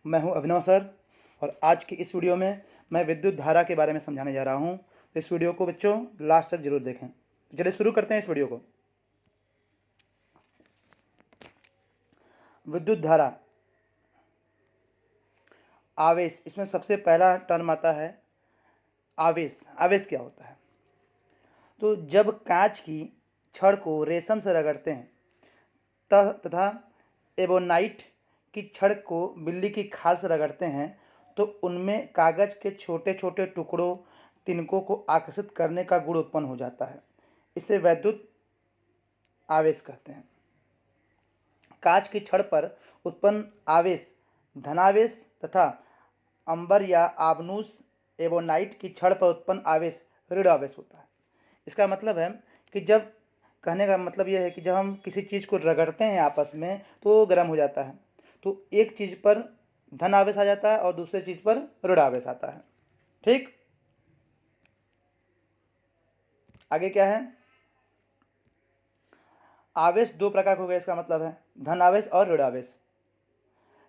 मैं हूं अभिनव सर और आज की इस वीडियो में मैं विद्युत धारा के बारे में समझाने जा रहा हूं। तो इस वीडियो को बच्चों लास्ट तक जरूर देखें। तो चलिए शुरू करते हैं इस वीडियो को। विद्युत धारा, आवेश, इसमें सबसे पहला टर्म आता है आवेश। आवेश क्या होता है? तो जब कांच की छड़ को रेशम से रगड़ते हैं तथा एबोनाइट की छड़ को बिल्ली की खाल से रगड़ते हैं तो उनमें कागज के छोटे छोटे टुकड़ों, तिनकों को आकर्षित करने का गुण उत्पन्न हो जाता है। इसे वैद्युत आवेश कहते हैं। कांच की छड़ पर उत्पन्न आवेश धनावेश तथा अंबर या आबनूस एबोनाइट की छड़ पर उत्पन्न आवेश ऋण आवेश होता है। इसका मतलब है कि जब कहने का मतलब यह है कि जब हम किसी चीज़ को रगड़ते हैं आपस में तो वो गर्म हो जाता है, तो एक चीज़ पर धन आवेश आ जाता है और दूसरे चीज़ पर ऋण आवेश आता है। ठीक, आगे क्या है? आवेश दो प्रकार हो गए, इसका मतलब है धन आवेश और ऋण आवेश।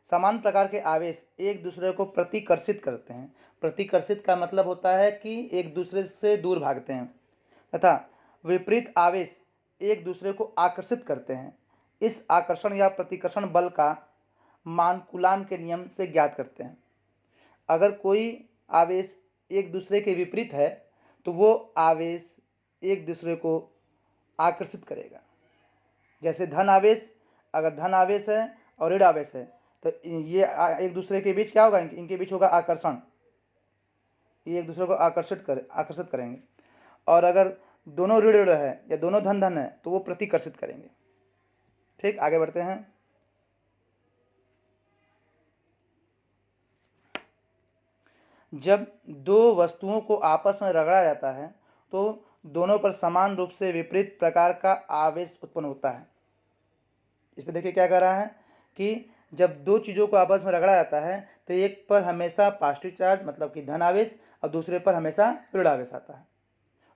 समान प्रकार के आवेश एक दूसरे को प्रतिकर्षित करते हैं। प्रतिकर्षित का मतलब होता है कि एक दूसरे से दूर भागते हैं, तथा विपरीत आवेश एक दूसरे को आकर्षित करते हैं। इस आकर्षण या प्रतिकर्षण बल का मान कूलाम के नियम से ज्ञात करते हैं। अगर कोई आवेश एक दूसरे के विपरीत है तो वो आवेश एक दूसरे को आकर्षित करेगा। जैसे धन आवेश, अगर धन आवेश है और ऋण आवेश है तो ये एक दूसरे के बीच क्या होगा? इनके बीच होगा आकर्षण, ये एक दूसरे को आकर्षित करेंगे। और अगर दोनों ऋण ऋण है या दोनों धन धन है तो वो प्रतिकर्षित करेंगे। ठीक, आगे बढ़ते हैं। जब दो वस्तुओं को आपस में रगड़ा जाता है तो दोनों पर समान रूप से विपरीत प्रकार का आवेश उत्पन्न होता है। इसमें देखिए क्या कह रहा है कि जब दो चीज़ों को आपस में रगड़ा जाता है तो एक पर हमेशा पॉजिटिव चार्ज मतलब कि धन आवेश और दूसरे पर हमेशा ऋण आवेश आता है।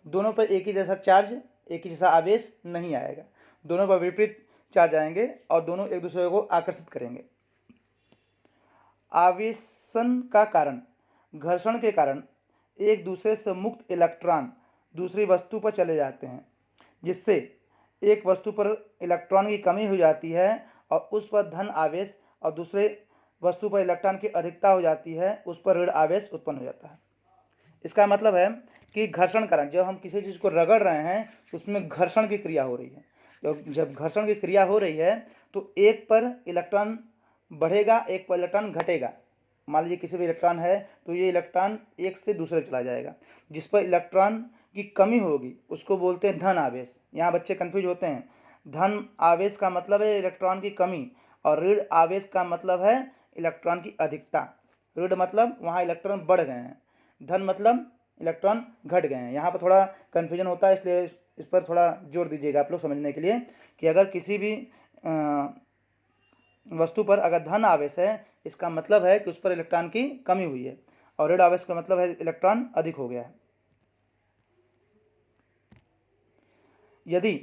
दोनों पर एक ही जैसा चार्ज, एक ही जैसा आवेश नहीं आएगा, दोनों पर विपरीत चार्ज आएंगे और दोनों एक दूसरे को आकर्षित करेंगे। आवेशन का कारण, घर्षण के कारण एक दूसरे से मुक्त इलेक्ट्रॉन दूसरी वस्तु पर चले जाते हैं, जिससे एक वस्तु पर इलेक्ट्रॉन की कमी हो जाती है और उस पर धन आवेश और दूसरे वस्तु पर इलेक्ट्रॉन की अधिकता हो जाती है, उस पर ऋण आवेश उत्पन्न हो जाता है। इसका मतलब है कि घर्षण कारण, जब हम किसी चीज़ को रगड़ रहे हैं उसमें घर्षण की क्रिया हो रही है। जब घर्षण की क्रिया हो रही है तो एक पर इलेक्ट्रॉन बढ़ेगा, एक पर इलेक्ट्रॉन घटेगा। मान लीजिए किसी भी इलेक्ट्रॉन है तो ये इलेक्ट्रॉन एक से दूसरे चला जाएगा। जिस पर इलेक्ट्रॉन की कमी होगी उसको बोलते हैं धन आवेश। यहाँ बच्चे कन्फ्यूज होते हैं। धन आवेश का मतलब है इलेक्ट्रॉन की कमी और ऋण आवेश का मतलब है इलेक्ट्रॉन की अधिकता। ऋण मतलब वहाँ इलेक्ट्रॉन बढ़ गए हैं, धन मतलब इलेक्ट्रॉन घट गए हैं। यहाँ पर थोड़ा कन्फ्यूजन होता है, इसलिए इस पर थोड़ा जोर दीजिएगा आप लोग समझने के लिए कि अगर किसी भी वस्तु पर अगर धन आवेश है इसका मतलब है कि उस पर इलेक्ट्रॉन की कमी हुई है और ऋण आवेश का मतलब है इलेक्ट्रॉन अधिक हो गया है। यदि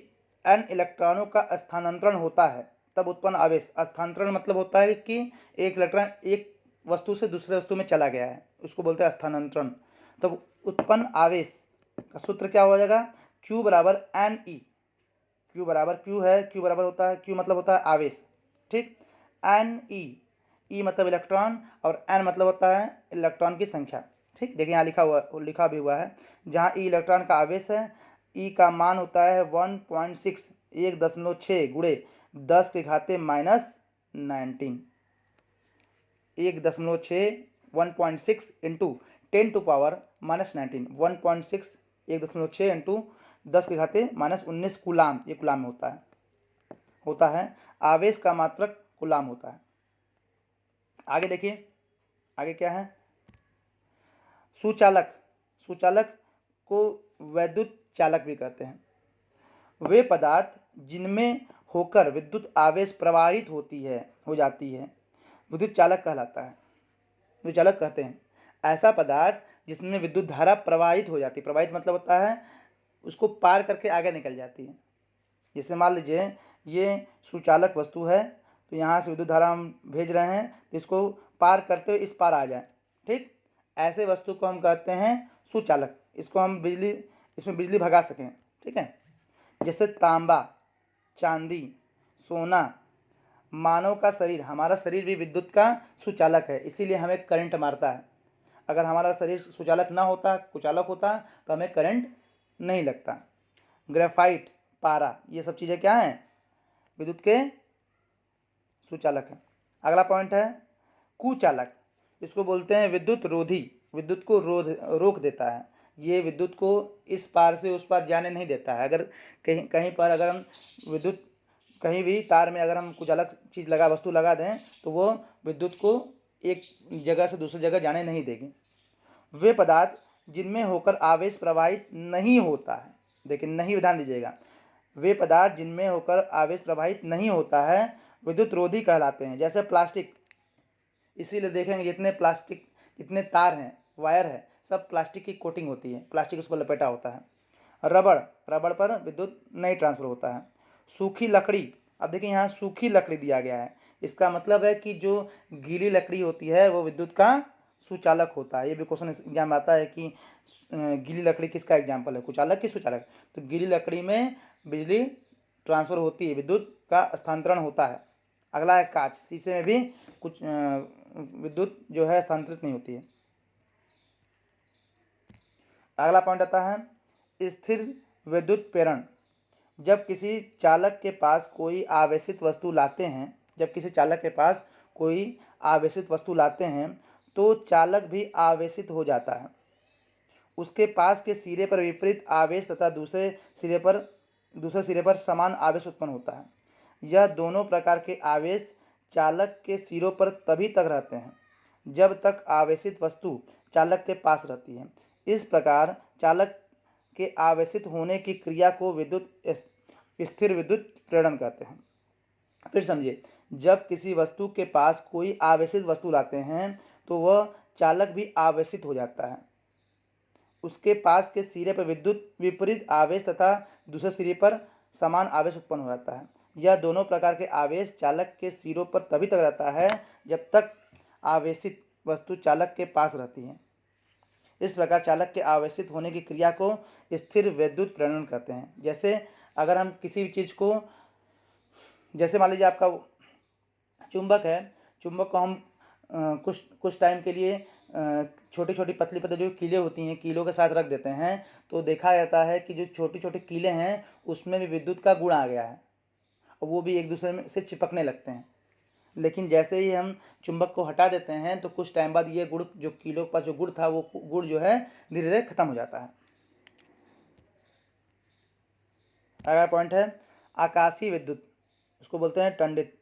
n इलेक्ट्रॉनों का स्थानांतरण होता है तब उत्पन्न आवेश, स्थानांतरण मतलब होता है कि एक इलेक्ट्रॉन एक वस्तु से दूसरे वस्तु में चला गया है, उसको बोलते हैं स्थानांतरण। तब उत्पन्न आवेश का सूत्र क्या हो जाएगा? Q बराबर एन ई। Q बराबर Q है, Q बराबर होता है, Q मतलब होता है आवेश। ठीक, एन ई, ई मतलब इलेक्ट्रॉन और एन मतलब होता है इलेक्ट्रॉन की संख्या। ठीक, देखिए यहाँ लिखा भी हुआ है, जहाँ ई इलेक्ट्रॉन का आवेश है, ई का मान होता है 1.6, 1.6 गुणे 10 के घाते -19, 1.6 इंटू 10 टू पावर -19, 1.6 1.6 इंटू 10 के घाते -19 कूलाम, ये कूलाम में होता है। आवेश का मात्रक कूलाम होता है। आगे देखिए, आगे क्या है? सुचालक, सुचालक को वैद्युत चालक भी कहते हैं। वे पदार्थ जिनमें होकर विद्युत आवेश प्रवाहित हो जाती है विद्युत चालक कहलाता है, विद्युत चालक कहते हैं। ऐसा पदार्थ जिसमें विद्युत धारा प्रवाहित हो जाती है, प्रवाहित मतलब होता है उसको पार करके आगे निकल जाती है। जैसे मान लीजिए ये सुचालक वस्तु है तो यहाँ से विद्युत धारा हम भेज रहे हैं तो इसको पार करते हुए इस पार आ जाए। ठीक, ऐसे वस्तु को हम कहते हैं सुचालक। इसको हम इसमें बिजली भगा सकें। ठीक है, जैसे तांबा, चांदी, सोना। मानव का शरीर, हमारा शरीर भी विद्युत का सुचालक है, इसीलिए हमें करंट मारता है। अगर हमारा शरीर सुचालक ना होता, कुचालक होता, तो हमें करंट नहीं लगता। ग्रेफाइट, पारा, ये सब चीज़ें क्या हैं? विद्युत के सुचालक हैं। अगला पॉइंट है कुचालक। इसको बोलते हैं विद्युत रोधी। विद्युत को रोक देता है। ये विद्युत को इस पार से उस पार जाने नहीं देता है। अगर कहीं कहीं पर अगर हम विद्युत कहीं भी तार में अगर हम कुछ अलग चीज़ वस्तु लगा दें तो वो विद्युत को एक जगह से दूसरी जगह जाने नहीं देगी। वे पदार्थ जिनमें होकर आवेश प्रवाहित नहीं होता है, देखिए नहीं, ध्यान दीजिएगा, वे पदार्थ जिनमें होकर आवेश प्रवाहित नहीं होता है विद्युत रोधी कहलाते हैं। जैसे प्लास्टिक, इसीलिए देखेंगे जितने तार हैं, वायर है, सब प्लास्टिक की कोटिंग होती है, प्लास्टिक उस पर लपेटा होता है। रबड़ पर विद्युत नहीं ट्रांसफर होता है। सूखी लकड़ी, अब देखिए यहाँ सूखी लकड़ी दिया गया है, इसका मतलब है कि जो गीली लकड़ी होती है वो विद्युत का सुचालक होता है। ये भी क्वेश्चन एग्जाम आता है कि गीली लकड़ी किसका एग्जाम्पल है, कुचालक की सुचालक? तो गीली लकड़ी में बिजली ट्रांसफर होती है, विद्युत का स्थानांतरण होता है। अगला है कांच। शीशे में भी कुछ विद्युत जो है स्थानांतरित नहीं होती है। अगला पॉइंट आता है स्थिर विद्युत प्रेरण। जब किसी चालक के पास कोई आवेशित वस्तु लाते हैं तो चालक भी आवेशित हो जाता है। उसके पास के सिरे पर विपरीत आवेश तथा दूसरे सिरे पर समान आवेश उत्पन्न होता है। यह दोनों प्रकार के आवेश चालक के सिरों पर तभी तक रहते हैं जब तक आवेशित वस्तु चालक के पास रहती है। इस प्रकार चालक के आवेशित होने की क्रिया को स्थिर विद्युत प्रेरण कहते हैं। फिर समझिए, जब किसी वस्तु के पास कोई आवेशित वस्तु लाते हैं तो वह चालक भी आवेशित हो जाता है। उसके पास के सिरे पर विद्युत विपरीत आवेश तथा दूसरे सिरे पर समान आवेश उत्पन्न हो जाता है। यह दोनों प्रकार के आवेश चालक के सिरों पर तभी तक रहता है जब तक आवेशित वस्तु चालक के पास रहती है। इस प्रकार चालक के आवेशित होने की क्रिया को स्थिर विद्युत प्रेरण कहते हैं। जैसे अगर हम किसी भी चीज़ को, जैसे मान लीजिए आपका चुंबक है, चुंबक को हम कुछ टाइम के लिए छोटी छोटी पतली पतली जो कीलें होती हैं, कीलों के साथ रख देते हैं, तो देखा जाता है कि जो छोटी छोटी कीलें हैं उसमें भी विद्युत का गुण आ गया है और वो भी एक दूसरे में से चिपकने लगते हैं। लेकिन जैसे ही हम चुंबक को हटा देते हैं तो कुछ टाइम बाद ये गुण, जो कीलों के पास जो गुण था, वो गुण जो है धीरे धीरे खत्म हो जाता है। अगला पॉइंट है आकाशीय विद्युत। उसको बोलते हैं टंडित।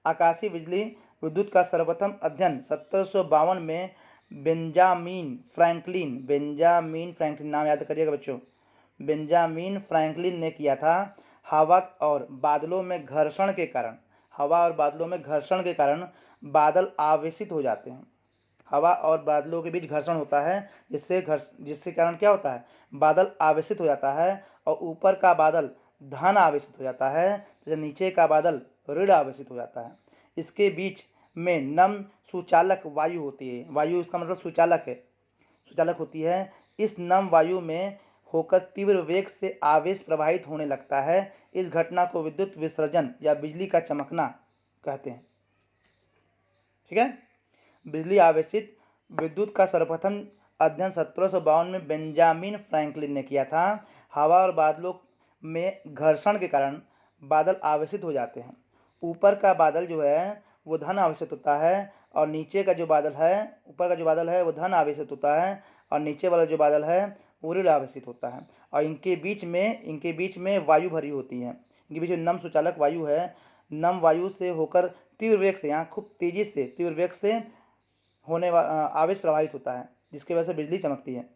आकाशीय बिजली विद्युत का सर्वप्रथम अध्ययन 1752 में बेंजामिन फ्रैंकलिन, नाम याद करिएगा बच्चों, बेंजामिन फ्रैंकलिन ने किया था। हवा और बादलों में घर्षण के कारण बादल आवेशित हो जाते हैं। हवा और बादलों के बीच घर्षण होता है, जिससे कारण क्या होता है, बादल आवेशित हो जाता है और ऊपर का बादल धन आवेशित हो जाता है तथा नीचे का बादल ऋण आवेशित हो जाता है। इसके बीच में नम सुचालक वायु होती है। वायु इसका मतलब सुचालक होती है। इस नम वायु में होकर तीव्र वेग से आवेश प्रवाहित होने लगता है। इस घटना को विद्युत विसर्जन या बिजली का चमकना कहते हैं। ठीक है, बिजली आवेशित विद्युत का सर्वप्रथम अध्ययन 1752 में बेंजामिन फ्रैंकलिन ने किया था। हवा और बादलों में घर्षण के कारण बादल आवेशित हो जाते हैं। ऊपर का बादल जो है वो धन आवेशित होता है और नीचे का जो बादल है, ऊपर का जो बादल है वो धन आवेशित होता है और नीचे वाला जो बादल है वो ऋण आवेशित होता है। और इनके बीच में वायु भरी होती है। इनके बीच में नम सुचालक वायु है। नम वायु से होकर तीव्र वेग से, यहाँ खूब तेजी से तीव्र वेग से होने वाला आवेश प्रवाहित होता है, जिसकी वजह से बिजली चमकती है।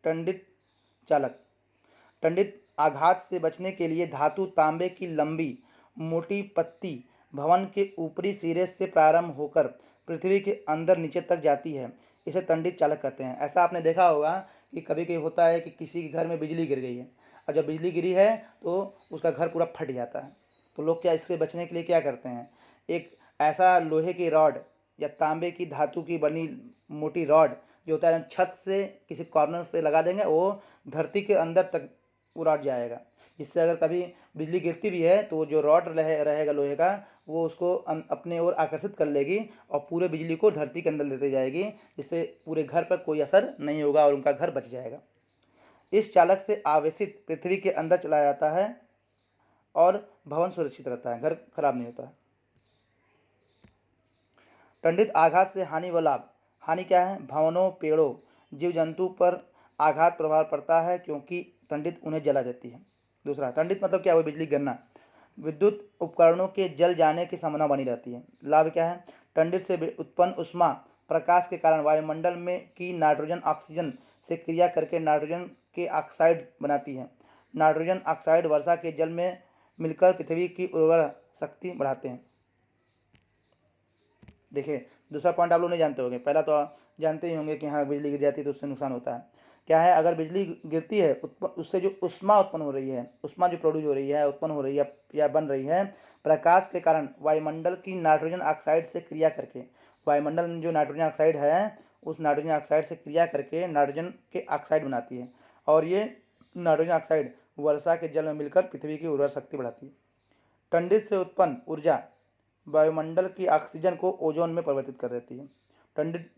टंडित चालक। टंडित आघात से बचने के लिए धातु तांबे की लंबी मोटी पत्ती भवन के ऊपरी सिरे से प्रारंभ होकर पृथ्वी के अंदर नीचे तक जाती है। इसे टंडित चालक कहते हैं। ऐसा आपने देखा होगा कि कभी कभी होता है कि किसी के घर में बिजली गिर गई है और जब बिजली गिरी है तो उसका घर पूरा फट जाता है। तो लोग क्या इससे बचने के लिए क्या करते हैं, एक ऐसा लोहे की रॉड या तांबे की धातु की बनी मोटी रॉड जो होता है छत से किसी कॉर्नर पे लगा देंगे, वो धरती के अंदर तक वो रॉड जाएगा, जिससे अगर कभी बिजली गिरती भी है तो जो रॉड रहेगा लोहे का वो उसको अपने ओर आकर्षित कर लेगी और पूरे बिजली को धरती के अंदर लेते जाएगी, जिससे पूरे घर पर कोई असर नहीं होगा और उनका घर बच जाएगा। इस चालक से आवेशित पृथ्वी के अंदर चला जाता है और भवन सुरक्षित रहता है, घर खराब नहीं होता है। टंडित आघात से हानि व लाभ। हानि क्या है, भवनों, पेड़ों, जीव जंतु पर आघात प्रभाव पड़ता है क्योंकि टंडित उन्हें जला देती है। दूसरा, टंडित मतलब क्या हुआ, बिजली गिरना, विद्युत उपकरणों के जल जाने की संभावना बनी रहती है। लाभ क्या है, टंडित से उत्पन्न उष्मा प्रकाश के कारण वायुमंडल में की नाइट्रोजन ऑक्सीजन से क्रिया करके नाइट्रोजन के ऑक्साइड बनाती है। नाइट्रोजन ऑक्साइड वर्षा के जल में मिलकर पृथ्वी की उर्वरा शक्ति बढ़ाते हैं। देखिए, दूसरा पॉइंट आप लोग नहीं जानते होंगे, पहला तो जानते ही होंगे कि हाँ बिजली गिर जाती है तो उससे नुकसान होता है। क्या है, अगर बिजली गिरती है उससे जो उष्मा उत्पन्न हो रही है, उष्मा जो प्रोड्यूस हो रही है, उत्पन्न हो रही है या बन रही है प्रकाश के कारण वायुमंडल की नाइट्रोजन ऑक्साइड से क्रिया करके, वायुमंडल में जो नाइट्रोजन ऑक्साइड है उस नाइट्रोजन ऑक्साइड से क्रिया करके नाइट्रोजन के ऑक्साइड बनाती है, और ये नाइट्रोजन ऑक्साइड वर्षा के जल में मिलकर पृथ्वी की उर्वरा शक्ति बढ़ाती है। टंडित से उत्पन्न ऊर्जा वायुमंडल की ऑक्सीजन को ओजोन में परिवर्तित कर देती है। टंडित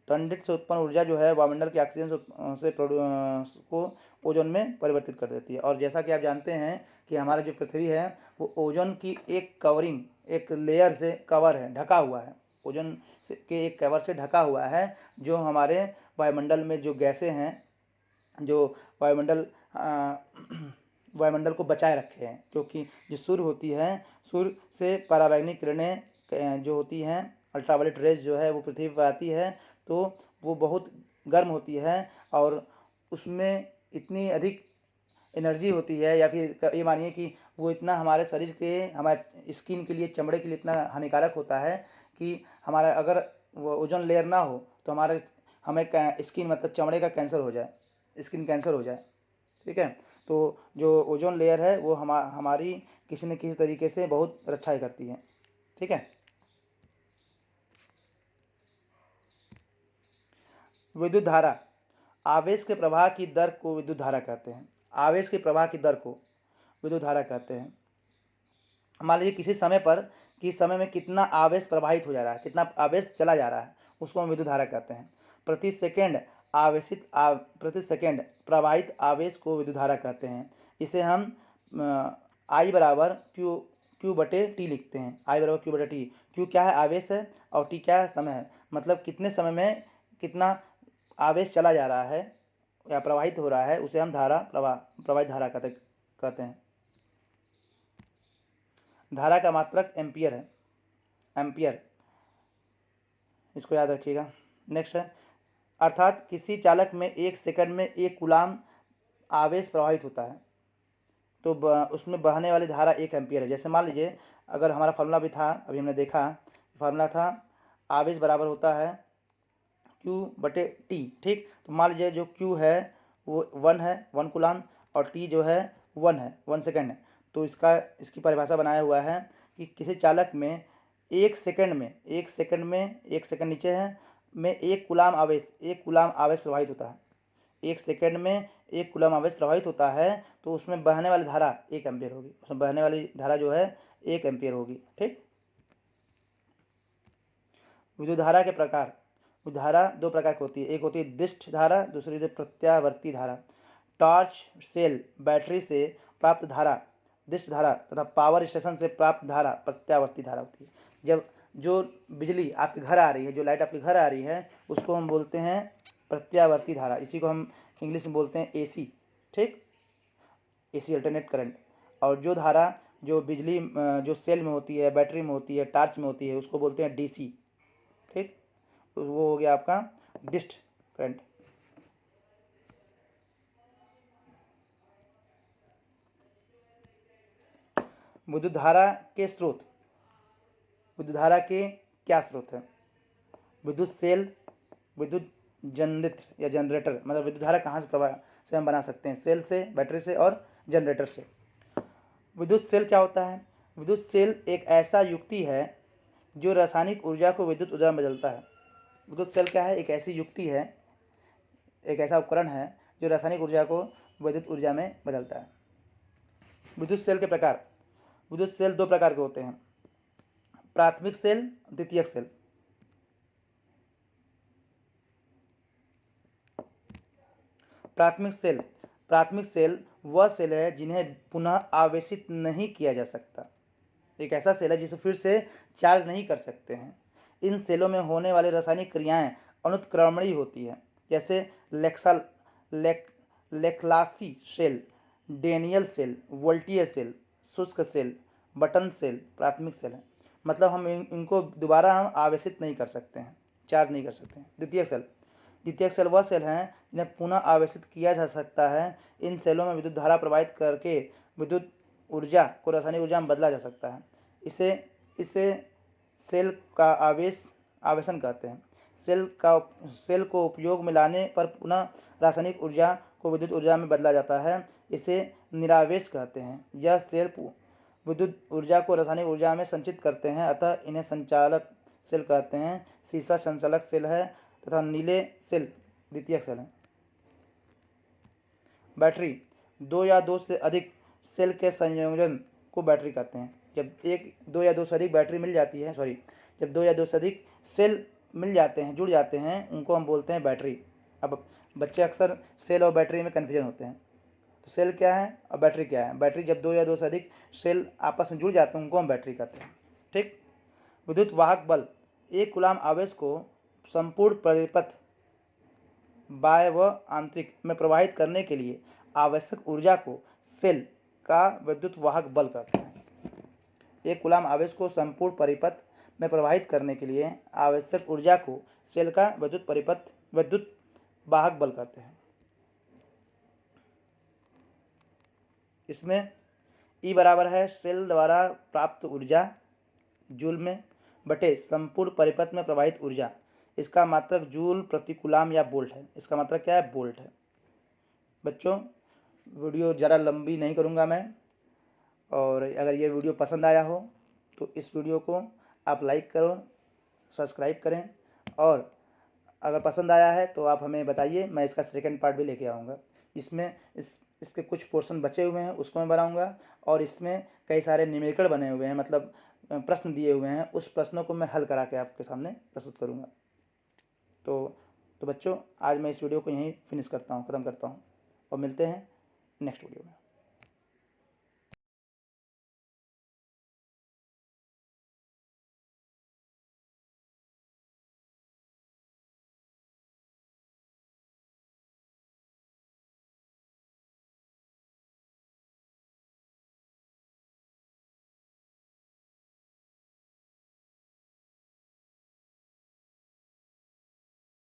टंडित से उत्पन्न ऊर्जा जो है वायुमंडल की ऑक्सीजन से को ओजोन में परिवर्तित कर देती है। और जैसा कि आप जानते हैं कि हमारा जो पृथ्वी है वो ओजोन की एक कवरिंग, एक लेयर से कवर है, ढका हुआ है, ओजोन से के एक कवर से ढका हुआ है, जो हमारे वायुमंडल में जो गैसें हैं, जो वायुमंडल वायुमंडल को बचाए रखे हैं, क्योंकि जो सूर्य होती है, सूर्य से पराबैंगनी किरणें जो होती हैं, अल्ट्रावायलेट रेज जो है वो पृथ्वी पर आती है, तो वो बहुत गर्म होती है और उसमें इतनी अधिक एनर्जी होती है, या फिर ये मानिए कि वो इतना हमारे शरीर के, हमारे स्किन के लिए, चमड़े के लिए इतना हानिकारक होता है कि हमारा अगर वो ओजोन लेयर ना हो तो हमें स्किन मतलब चमड़े का कैंसर हो जाए, स्किन कैंसर हो जाए। ठीक है, तो जो ओजोन लेयर है वो हमारी किसी न किसी तरीके से बहुत रक्षा करती है। ठीक है, विद्युत धारा, आवेश के प्रवाह की दर को विद्युत धारा कहते हैं। आवेश के प्रवाह की दर को विद्युत धारा कहते हैं। मान लीजिए किस समय में कितना आवेश प्रवाहित हो जा रहा है, कितना आवेश चला जा रहा है, उसको हम विद्युत धारा कहते हैं। प्रति सेकेंड प्रवाहित आवेश को विद्युत धारा कहते हैं। इसे हम आई बराबर क्यू बटे टी लिखते हैं। आई बराबर क्यू बटे टी, क्यू क्या है, आवेश है, और टी क्या है, समय है, मतलब कितने समय में कितना आवेश चला जा रहा है या प्रवाहित हो रहा है, उसे हम प्रवाहित धारा कहते हैं। धारा का मात्रक एम्पियर है, एम्पियर, इसको याद रखिएगा। नेक्स्ट है, अर्थात किसी चालक में 1 सेकंड में 1 कूलाम आवेश प्रवाहित होता है, तो उसमें बहने वाली धारा 1 एम्पियर है। जैसे मान लीजिए अगर हमारा फार्मूला भी था, अभी हमने देखा, फार्मूला था आवेश बराबर होता है क्यू बटे टी। ठीक, तो मान लीजिए जो क्यू है वो 1 है, 1 कूलाम, और टी जो है 1 है, 1 सेकेंड है। तो इसकी परिभाषा बनाया हुआ है कि किसी चालक में 1 सेकंड में 1 सेकंड नीचे है में 1 कूलाम आवेश प्रवाहित होता है। 1 सेकंड में 1 कूलाम आवेश प्रवाहित होता है, तो उसमें बहने वाली धारा 1 एम्पियर होगी, उसमें बहने वाली धारा जो है 1 एम्पियर होगी। ठीक, विद्युत धारा के प्रकार। विद्युत धारा 2 प्रकार की होती है, एक होती है दिष्ट धारा, दूसरी होती है प्रत्यावर्ती धारा। टॉर्च सेल बैटरी से प्राप्त धारा दिष्ट धारा तथा पावर स्टेशन से प्राप्त धारा प्रत्यावर्ती धारा होती है। जब जो बिजली आपके घर आ रही है, जो लाइट आपके घर आ रही है, उसको हम बोलते हैं प्रत्यावर्ती धारा, इसी को हम इंग्लिश में बोलते हैं एसी। ठीक, एसी अल्टरनेट करंट। और जो धारा जो बिजली जो सेल में होती है, बैटरी में होती है, टार्च में होती है, उसको बोलते हैं डीसी। ठीक, तो वो हो गया आपका डिस्ट करंट। विद्युत धारा के स्रोत। विद्युत धारा के क्या स्रोत है, विद्युत सेल, विद्युत जनरेटर या जनरेटर, मतलब विद्युत धारा कहाँ से हम बना सकते हैं, सेल से, बैटरी से और जनरेटर से। विद्युत सेल क्या होता है, विद्युत सेल एक ऐसा युक्ति है जो रासायनिक ऊर्जा को विद्युत ऊर्जा में बदलता है। विद्युत सेल क्या है? एक ऐसी युक्ति है, एक ऐसा उपकरण है जो रासायनिक ऊर्जा को विद्युत ऊर्जा में बदलता है। विद्युत सेल के प्रकार। विद्युत सेल दो प्रकार के होते हैं, प्राथमिक सेल, द्वितीयक सेल। प्राथमिक सेल वह सेल है जिन्हें पुनः आवेशित नहीं किया जा सकता। एक ऐसा सेल है जिसे फिर से चार्ज नहीं कर सकते हैं। इन सेलों में होने वाली रासायनिक क्रियाएं अनुत्क्रमणीय होती है, जैसे लेक्लासी सेल, डेनियल सेल, वोल्टीय सेल, शुष्क सेल, बटन सेल प्राथमिक सेल है। मतलब हम इनको दोबारा हम आवेशित नहीं कर सकते हैं, चार्ज नहीं कर सकते हैं। द्वितीयक सेल वह सेल हैं जिन्हें पुनः आवेशित किया जा सकता है। इन सेलों में विद्युत धारा प्रवाहित करके विद्युत ऊर्जा को रासायनिक ऊर्जा में बदला जा सकता है। इसे सेल का आवेशन कहते हैं। सेल को उपयोग में लाने पर पुनः रासायनिक ऊर्जा को विद्युत ऊर्जा में बदला जाता है। इसे निरावेश कहते हैं। यह सेल विद्युत ऊर्जा को रासायनिक ऊर्जा में संचित करते हैं, अतः इन्हें संचालक सेल कहते हैं। सीसा संचालक सेल है तथा नीले सेल द्वितीयक सेल है। बैटरी, दो या दो से अधिक सेल के संयोजन को बैटरी कहते हैं। जब दो या दो से अधिक बैटरी मिल जाती है, जब दो या दो से अधिक सेल मिल जाते हैं, जुड़ जाते हैं, उनको हम बोलते हैं बैटरी। अब बच्चे अक्सर सेल और बैटरी में कन्फ्यूजन होते हैं। तो सेल क्या है और बैटरी क्या है? बैटरी जब दो या दो से अधिक सेल आपस में जुड़ जाते हैं, उनको हम बैटरी कहते हैं। ठीक। विद्युत वाहक बल, एक कूलाम आवेश को संपूर्ण परिपथ बाह्य व आंतरिक में प्रवाहित करने के लिए आवश्यक ऊर्जा को सेल का विद्युत वाहक बल कहते हैं। एक कूलाम आवेश को संपूर्ण परिपथ में प्रवाहित करने के लिए आवश्यक ऊर्जा को सेल का विद्युत वाहक बल कहते हैं। इसमें E बराबर है सेल द्वारा प्राप्त ऊर्जा जूल में बटे संपूर्ण परिपथ में प्रवाहित ऊर्जा। इसका मात्रक जूल प्रति कूलाम या वोल्ट है। इसका मात्रक क्या है? वोल्ट है। बच्चों, वीडियो ज़्यादा लंबी नहीं करूँगा मैं, और अगर ये वीडियो पसंद आया हो तो इस वीडियो को आप लाइक करो, सब्सक्राइब करें, और अगर पसंद आया है तो आप हमें बताइए, मैं इसका सेकंड पार्ट भी लेके आऊँगा। इसमें इसके कुछ पोर्शन बचे हुए हैं, उसको मैं बनाऊँगा, और इसमें कई सारे न्यूमेरिकल बने हुए हैं, मतलब प्रश्न दिए हुए हैं, उस प्रश्नों को मैं हल करा के आपके सामने प्रस्तुत करूँगा। तो बच्चों, आज मैं इस वीडियो को यहीं ख़त्म करता हूँ, और मिलते हैं नेक्स्ट वीडियो में।